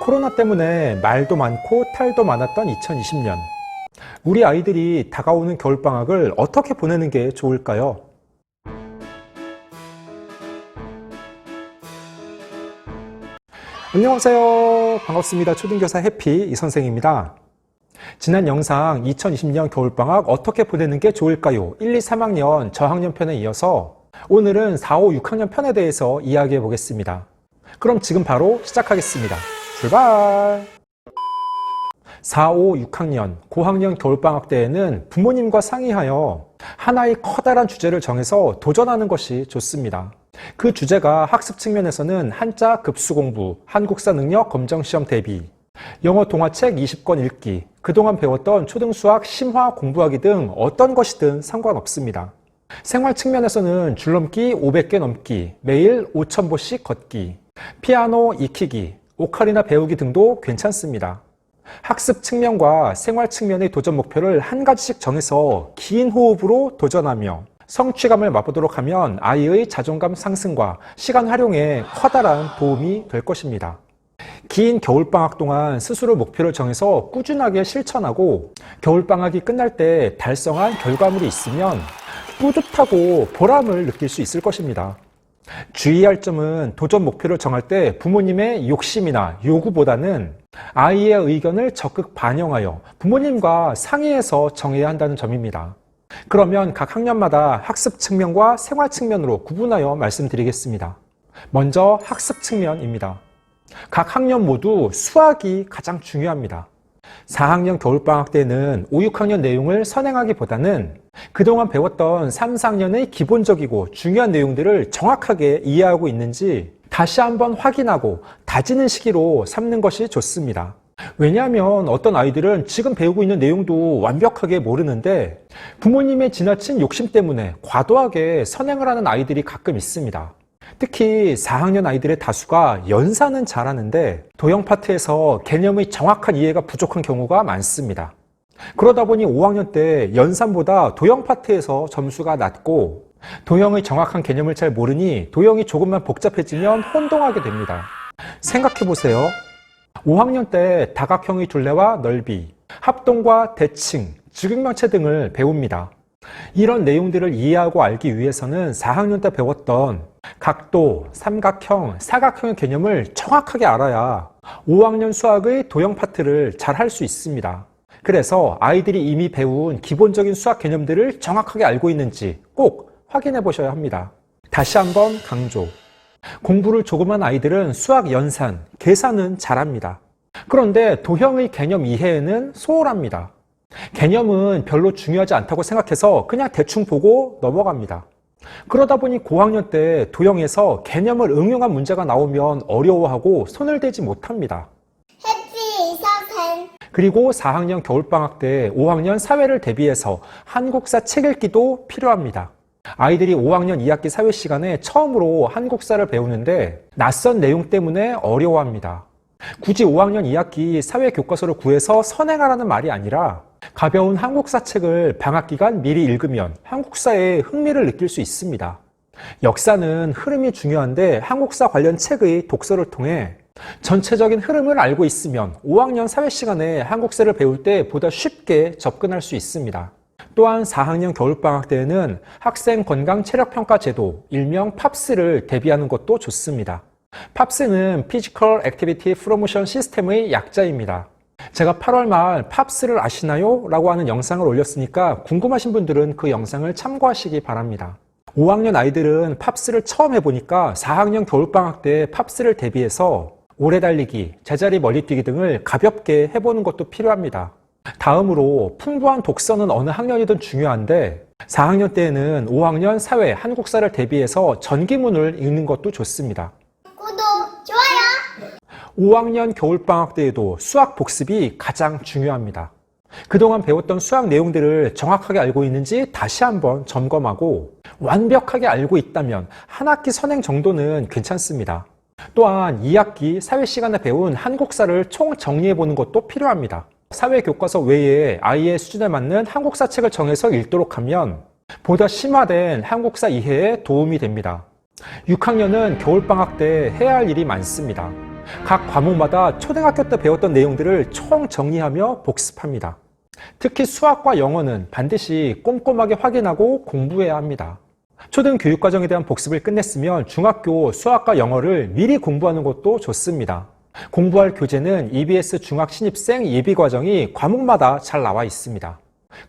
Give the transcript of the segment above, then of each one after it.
코로나 때문에 말도 많고 탈도 많았던 2020년. 우리 아이들이 다가오는 겨울방학을 어떻게 보내는 게 좋을까요? 안녕하세요. 반갑습니다. 초등교사 해피 이선생입니다. 지난 영상 2020년 겨울방학 어떻게 보내는 게 좋을까요? 1, 2, 3학년 저학년 편에 이어서 오늘은 4, 5, 6학년 편에 대해서 이야기해 보겠습니다. 그럼 지금 바로 시작하겠습니다. 출발! 4, 5, 6학년, 고학년 겨울방학 때에는 부모님과 상의하여 하나의 커다란 주제를 정해서 도전하는 것이 좋습니다. 그 주제가 학습 측면에서는 한자 급수 공부, 한국사 능력 검정 시험 대비, 영어 동화책 20권 읽기, 그동안 배웠던 초등수학 심화 공부하기 등 어떤 것이든 상관없습니다. 생활 측면에서는 줄넘기 500개 넘기, 매일 5,000보씩 걷기, 피아노 익히기, 오카리나 배우기 등도 괜찮습니다. 학습 측면과 생활 측면의 도전 목표를 한 가지씩 정해서 긴 호흡으로 도전하며 성취감을 맛보도록 하면 아이의 자존감 상승과 시간 활용에 커다란 도움이 될 것입니다. 긴 겨울방학 동안 스스로 목표를 정해서 꾸준하게 실천하고 겨울방학이 끝날 때 달성한 결과물이 있으면 뿌듯하고 보람을 느낄 수 있을 것입니다. 주의할 점은 도전 목표를 정할 때 부모님의 욕심이나 요구보다는 아이의 의견을 적극 반영하여 부모님과 상의해서 정해야 한다는 점입니다. 그러면 각 학년마다 학습 측면과 생활 측면으로 구분하여 말씀드리겠습니다. 먼저 학습 측면입니다. 각 학년 모두 수학이 가장 중요합니다. 4학년 겨울방학 때는 5, 6학년 내용을 선행하기보다는 그동안 배웠던 3, 4학년의 기본적이고 중요한 내용들을 정확하게 이해하고 있는지 다시 한번 확인하고 다지는 시기로 삼는 것이 좋습니다. 왜냐하면 어떤 아이들은 지금 배우고 있는 내용도 완벽하게 모르는데 부모님의 지나친 욕심 때문에 과도하게 선행을 하는 아이들이 가끔 있습니다. 특히 4학년 아이들의 다수가 연산은 잘하는데 도형 파트에서 개념의 정확한 이해가 부족한 경우가 많습니다. 그러다 보니 5학년 때 연산보다 도형 파트에서 점수가 낮고 도형의 정확한 개념을 잘 모르니 도형이 조금만 복잡해지면 혼동하게 됩니다. 생각해보세요. 5학년 때 다각형의 둘레와 넓이, 합동과 대칭, 직육면체 등을 배웁니다. 이런 내용들을 이해하고 알기 위해서는 4학년 때 배웠던 각도, 삼각형, 사각형의 개념을 정확하게 알아야 5학년 수학의 도형 파트를 잘 할 수 있습니다. 그래서 아이들이 이미 배운 기본적인 수학 개념들을 정확하게 알고 있는지 꼭 확인해 보셔야 합니다. 다시 한번 강조. 공부를 조금한 아이들은 수학 연산, 계산은 잘합니다. 그런데 도형의 개념 이해에는 소홀합니다. 개념은 별로 중요하지 않다고 생각해서 그냥 대충 보고 넘어갑니다. 그러다 보니 고학년 때 도형에서 개념을 응용한 문제가 나오면 어려워하고 손을 대지 못합니다. 그리고 4학년 겨울방학 때 5학년 사회를 대비해서 한국사 책 읽기도 필요합니다. 아이들이 5학년 2학기 사회 시간에 처음으로 한국사를 배우는데 낯선 내용 때문에 어려워합니다. 굳이 5학년 2학기 사회 교과서를 구해서 선행하라는 말이 아니라 가벼운 한국사 책을 방학 기간 미리 읽으면 한국사에 흥미를 느낄 수 있습니다. 역사는 흐름이 중요한데 한국사 관련 책의 독서를 통해 전체적인 흐름을 알고 있으면 5학년 사회 시간에 한국사를 배울 때 보다 쉽게 접근할 수 있습니다. 또한 4학년 겨울방학 때에는 학생 건강 체력평가 제도, 일명 팝스를 대비하는 것도 좋습니다. 팝스는 피지컬 액티비티 프로모션 시스템의 약자입니다. 제가 8월 말 팝스를 아시나요? 라고 하는 영상을 올렸으니까 궁금하신 분들은 그 영상을 참고하시기 바랍니다. 5학년 아이들은 팝스를 처음 해보니까 4학년 겨울방학 때 팝스를 대비해서 오래 달리기, 제자리 멀리 뛰기 등을 가볍게 해보는 것도 필요합니다. 다음으로 풍부한 독서는 어느 학년이든 중요한데 4학년 때에는 5학년 사회, 한국사를 대비해서 전기문을 읽는 것도 좋습니다. 구독, 좋아요! 5학년 겨울방학 때에도 수학 복습이 가장 중요합니다. 그동안 배웠던 수학 내용들을 정확하게 알고 있는지 다시 한번 점검하고 완벽하게 알고 있다면 한 학기 선행 정도는 괜찮습니다. 또한 2학기 사회 시간에 배운 한국사를 총 정리해보는 것도 필요합니다. 사회교과서 외에 아이의 수준에 맞는 한국사 책을 정해서 읽도록 하면 보다 심화된 한국사 이해에 도움이 됩니다. 6학년은 겨울방학 때 해야 할 일이 많습니다. 각 과목마다 초등학교 때 배웠던 내용들을 총 정리하며 복습합니다. 특히 수학과 영어는 반드시 꼼꼼하게 확인하고 공부해야 합니다. 초등교육과정에 대한 복습을 끝냈으면 중학교 수학과 영어를 미리 공부하는 것도 좋습니다. 공부할 교재는 EBS 중학신입생 예비과정이 과목마다 잘 나와 있습니다.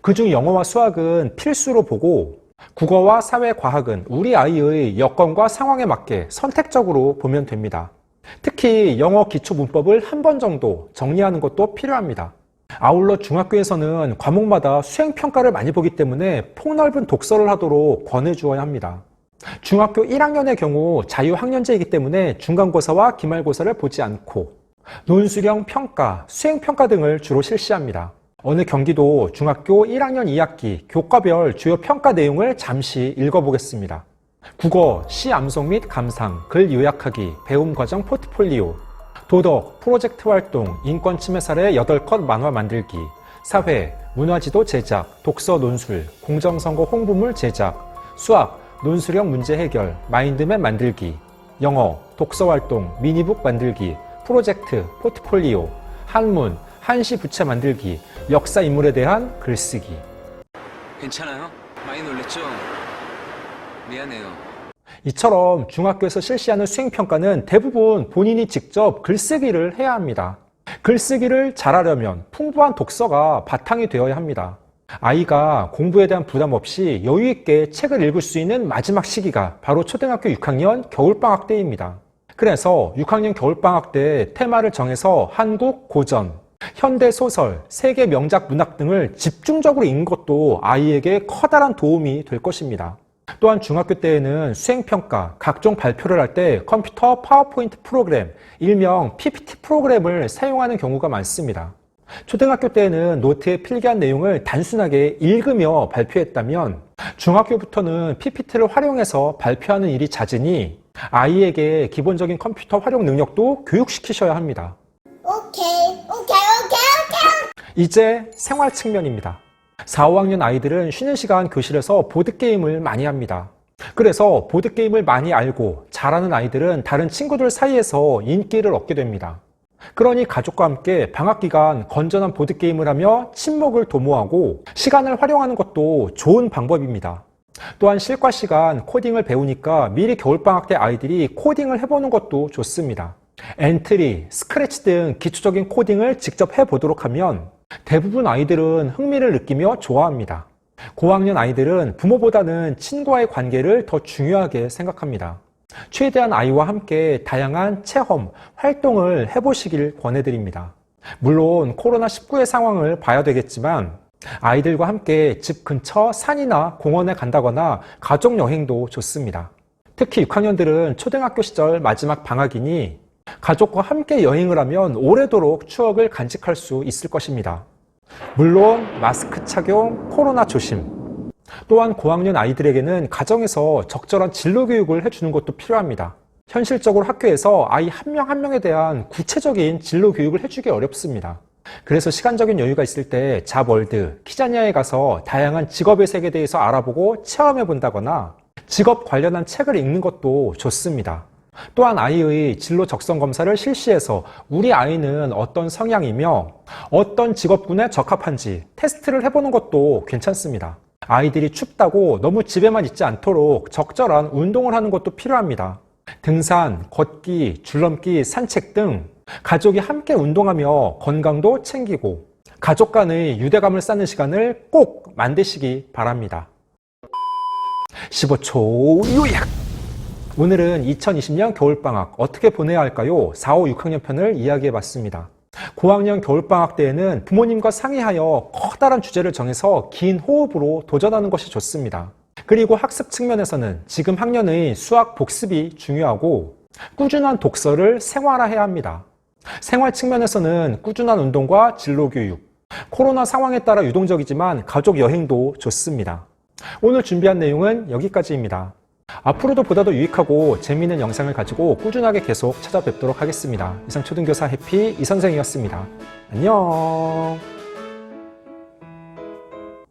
그중 영어와 수학은 필수로 보고 국어와 사회과학은 우리 아이의 여건과 상황에 맞게 선택적으로 보면 됩니다. 특히 영어 기초 문법을 한 번 정도 정리하는 것도 필요합니다. 아울러 중학교에서는 과목마다 수행평가를 많이 보기 때문에 폭넓은 독서를 하도록 권해주어야 합니다. 중학교 1학년의 경우 자유학년제이기 때문에 중간고사와 기말고사를 보지 않고 논술형 평가, 수행평가 등을 주로 실시합니다. 어느 경기도 중학교 1학년 2학기 교과별 주요 평가 내용을 잠시 읽어보겠습니다. 국어, 시 암송 및 감상, 글 요약하기, 배움 과정 포트폴리오, 도덕, 프로젝트 활동, 인권 침해 사례 8컷 만화 만들기, 사회, 문화지도 제작, 독서 논술, 공정선거 홍보물 제작, 수학, 논술형 문제 해결, 마인드맵 만들기, 영어, 독서 활동, 미니북 만들기, 프로젝트, 포트폴리오, 한문, 한시 부채 만들기, 역사 인물에 대한 글쓰기. 괜찮아요? 많이 놀랬죠? 미안해요. 이처럼 중학교에서 실시하는 수행평가는 대부분 본인이 직접 글쓰기를 해야 합니다. 글쓰기를 잘하려면 풍부한 독서가 바탕이 되어야 합니다. 아이가 공부에 대한 부담 없이 여유 있게 책을 읽을 수 있는 마지막 시기가 바로 초등학교 6학년 겨울방학 때입니다. 그래서 6학년 겨울방학 때 테마를 정해서 한국, 고전, 현대 소설, 세계 명작 문학 등을 집중적으로 읽는 것도 아이에게 커다란 도움이 될 것입니다. 또한 중학교 때에는 수행평가, 각종 발표를 할 때 컴퓨터 파워포인트 프로그램, 일명 PPT 프로그램을 사용하는 경우가 많습니다. 초등학교 때에는 노트에 필기한 내용을 단순하게 읽으며 발표했다면 중학교부터는 PPT를 활용해서 발표하는 일이 잦으니 아이에게 기본적인 컴퓨터 활용 능력도 교육시키셔야 합니다. 오케이. 이제 생활 측면입니다. 4, 5학년 아이들은 쉬는 시간 교실에서 보드게임을 많이 합니다. 그래서 보드게임을 많이 알고 잘하는 아이들은 다른 친구들 사이에서 인기를 얻게 됩니다. 그러니 가족과 함께 방학 기간 건전한 보드게임을 하며 친목을 도모하고 시간을 활용하는 것도 좋은 방법입니다. 또한 실과 시간 코딩을 배우니까 미리 겨울방학 때 아이들이 코딩을 해보는 것도 좋습니다. 엔트리, 스크래치 등 기초적인 코딩을 직접 해보도록 하면 대부분 아이들은 흥미를 느끼며 좋아합니다. 고학년 아이들은 부모보다는 친구와의 관계를 더 중요하게 생각합니다. 최대한 아이와 함께 다양한 체험, 활동을 해보시길 권해드립니다. 물론 코로나19의 상황을 봐야 되겠지만 아이들과 함께 집 근처 산이나 공원에 간다거나 가족여행도 좋습니다. 특히 6학년들은 초등학교 시절 마지막 방학이니 가족과 함께 여행을 하면 오래도록 추억을 간직할 수 있을 것입니다. 물론 마스크 착용, 코로나 조심. 또한 고학년 아이들에게는 가정에서 적절한 진로 교육을 해주는 것도 필요합니다. 현실적으로 학교에서 아이 한 명 한 명에 대한 구체적인 진로 교육을 해주기 어렵습니다. 그래서 시간적인 여유가 있을 때 잡월드, 키자니아에 가서 다양한 직업의 세계에 대해서 알아보고 체험해 본다거나 직업 관련한 책을 읽는 것도 좋습니다. 또한 아이의 진로 적성 검사를 실시해서 우리 아이는 어떤 성향이며 어떤 직업군에 적합한지 테스트를 해보는 것도 괜찮습니다. 아이들이 춥다고 너무 집에만 있지 않도록 적절한 운동을 하는 것도 필요합니다. 등산, 걷기, 줄넘기, 산책 등 가족이 함께 운동하며 건강도 챙기고 가족 간의 유대감을 쌓는 시간을 꼭 만드시기 바랍니다. 15초 요약! 오늘은 2020년 겨울방학 어떻게 보내야 할까요? 4, 5, 6학년 편을 이야기해봤습니다. 고학년 겨울방학 때에는 부모님과 상의하여 커다란 주제를 정해서 긴 호흡으로 도전하는 것이 좋습니다. 그리고 학습 측면에서는 지금 학년의 수학 복습이 중요하고 꾸준한 독서를 생활화해야 합니다. 생활 측면에서는 꾸준한 운동과 진로교육, 코로나 상황에 따라 유동적이지만 가족 여행도 좋습니다. 오늘 준비한 내용은 여기까지입니다. 앞으로도 보다 더 유익하고 재미있는 영상을 가지고 꾸준하게 계속 찾아뵙도록 하겠습니다. 이상 초등교사 해피 이선생이었습니다. 안녕.